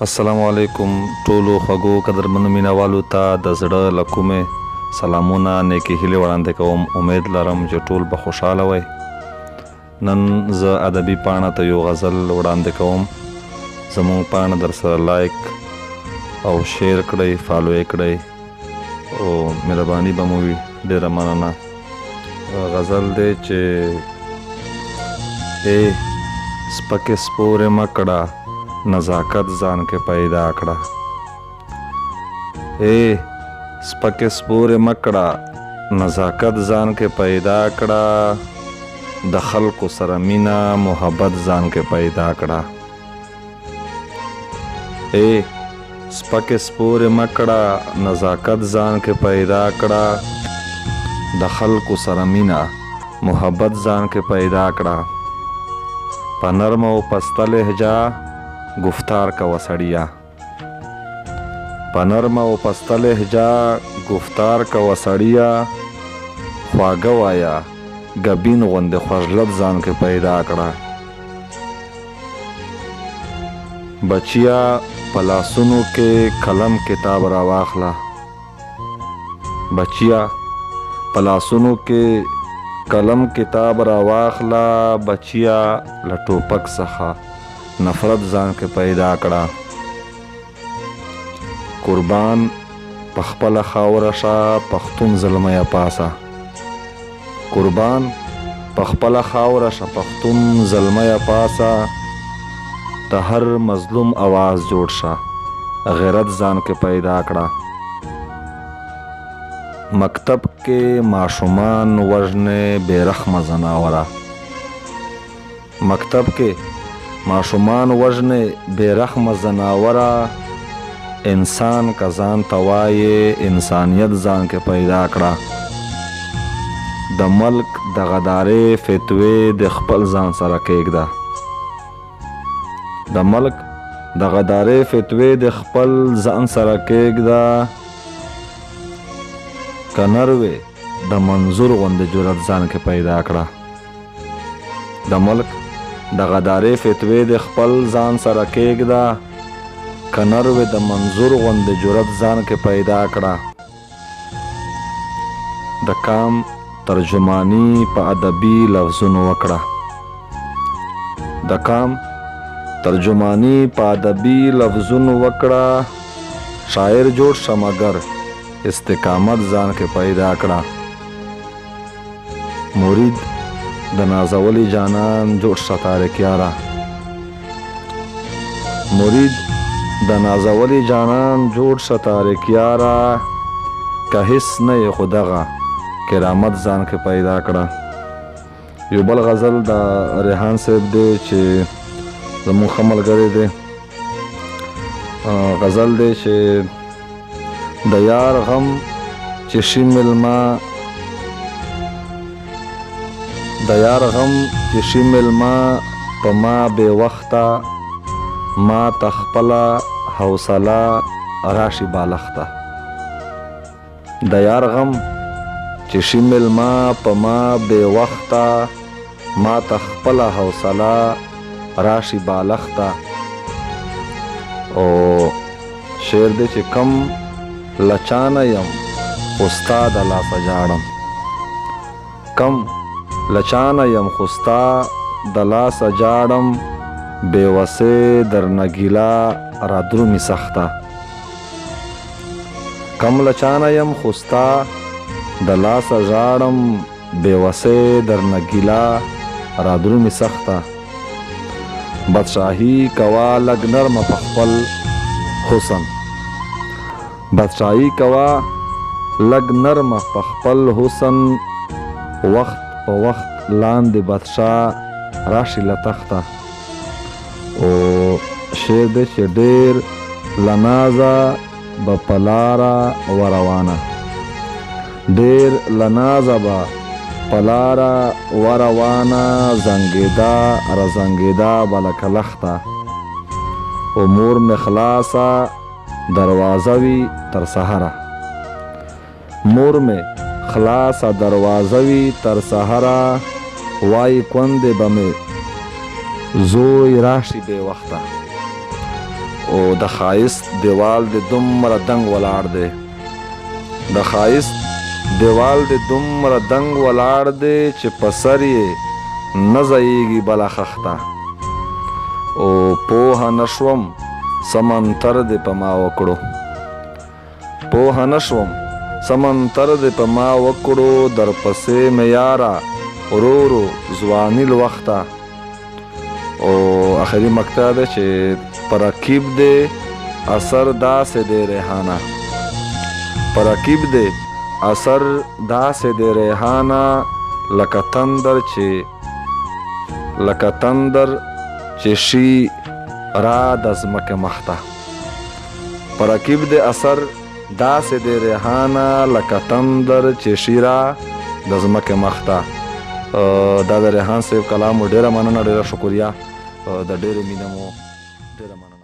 السلام علیکم ټولو خوږو قدرمنو مینوالو ته د زړه له کومې سلامونه نیکې هیلې وړاندې کوم. امید لرم چې ټول به خوشحاله وئ. نن زه ادبي پاڼه ته یو غزل وړاندې کوم. زموږ پاڼه در سره لایک او شیر کړئ، فالو یې کړئ او مهرباني به مو وي. ډېره مننه. غزل دی چې سپکې سپورې مه کړه، نزاکت ځان کې پیدا کړه. سپکې سپورې مه کړه، نزاکت ځان کې پیدا کړه. د خلکو سره مینه محبت ځان کې پیدا کړه. سپکې سپورې مه کړه، نزاکت ځان کې پیدا کړه. د خلکو سره مینه محبت ځان کې پیدا کړه. په نرمه او پسته لهجه گفتار کوه سړیه. په نرمه او پسته لهجه گفتار کوه سړیه. خواږه وایه ګبین غوندې خوږلت ځان کې پیدا کړه. بچیا په لاسونو کې قلم کتاب را واخله. بچیا په لاسونو کې قلم کتاب را واخله. بچیا له ټوپک څخه نفرت ځان کې پیدا کړه. قربان په خپله خاوره شه، پښتون زلمیه پاسه. قربان په خپله خاوره شه، پښتون زلمیه پاسه. د هر مظلوم आवाज جوړ شه، غیرت ځان کې پیدا کړه. مکتب کې ماشومان وژنې بې رحمه زناوره. مکتب کې ماشومان وژنې بې رحمه زناوره. انسان که ځان ته وایې، انسانیت ځان کې پیدا کړه. د ملک د غدارې فتوې د خپل ځان سره کېږده. د ملک د غدارې فتوې د خپل ځان سره کېږده. که نروې د منظور غوندې جرأت ځان کې پیدا کړه. د ملک د غدارې فتوې د خپل ځان سره کېږده. که نروې د منظور غوندې جرأت ځان کې پیدا کړه. د کام ترجمانی په ادبي لفظونو وکړه. د کام ترجمانی په ادبي لفظونو وکړه. شاعر جوړ شه مګر استقامت ځان کې پیدا کړه. مرید د نازولی جانان جوړ شه تارک یاره. مرید د نازولی جانان جوړ شه تارک یاره. که هیڅ نه یې خو دغه کرامت ځان کې پیدا کړه. یو بل غزل د ریحان صاحب دی چې زموږ ښه ملګری دی. غزل دی چې د یار غم چې شي میلمه، د یار غم چې شي میلمه په ما بې وخته. ما ته خپله حوصله راشي بالښته. د یار غم چې شي میلمه په ما بې وخته. ما ته خپله حوصله راشي بالښته. او شعر دی چې کم لچانه یم خو ستا د لاسه جاړم. کم لچانه یم خو ستا د لاسه جاړم. بېوسې درنه ګیله را درومي سخته. کم لچانه یم خو ستا د لاسه ژاړم. بېوسې درنه ګیله را درومي سخته. بادشاهي کوه لږ نرمه په خپل حسن. بادشاهي کوه لږ نرمه په خپل حسن. وخت په وخت لاندې بادشاه راشي له تخته. او شعر دی چې ډېر له نازه به په لاره وروانه. ډېر له نازه به په لاره وروانه. زنګېده را زنګېده به لکه لخته. او مور مې خلاصه دروازه وي تر سهره. مور مې خلاصه دروازه وي تر سهره. وایي کونډې به مې زوی راشي بې وخته. او د ښایست دیوال د دومره دنګ ولاړ دی، د ښایست دیوال د دومره دنګ ولاړ دی چې په سر یې نه ځایږي بله خښته. او پوهه نشوم سمنتر دې په ما وکړو، پوهه نشوم سمنتر دې په ما وکړو، درپسې مې یاره ورو ورو ځواني لوخته. او آخري مقطع ده چې په رقیب دی اثر داسې دی ریحانه، په رقیب دی اثر داسې دی ریحانه، لکه تندر چې شي را د ځمکې مخته. په رقیب دی اثر داسې دی ریحانه، لکه تندر چې شي را د ځمکې مخته. دا د ریحان صاحب کلام ډیره مننه، ډیره شکریه، د ډیرې مینه مو ډیره مننه.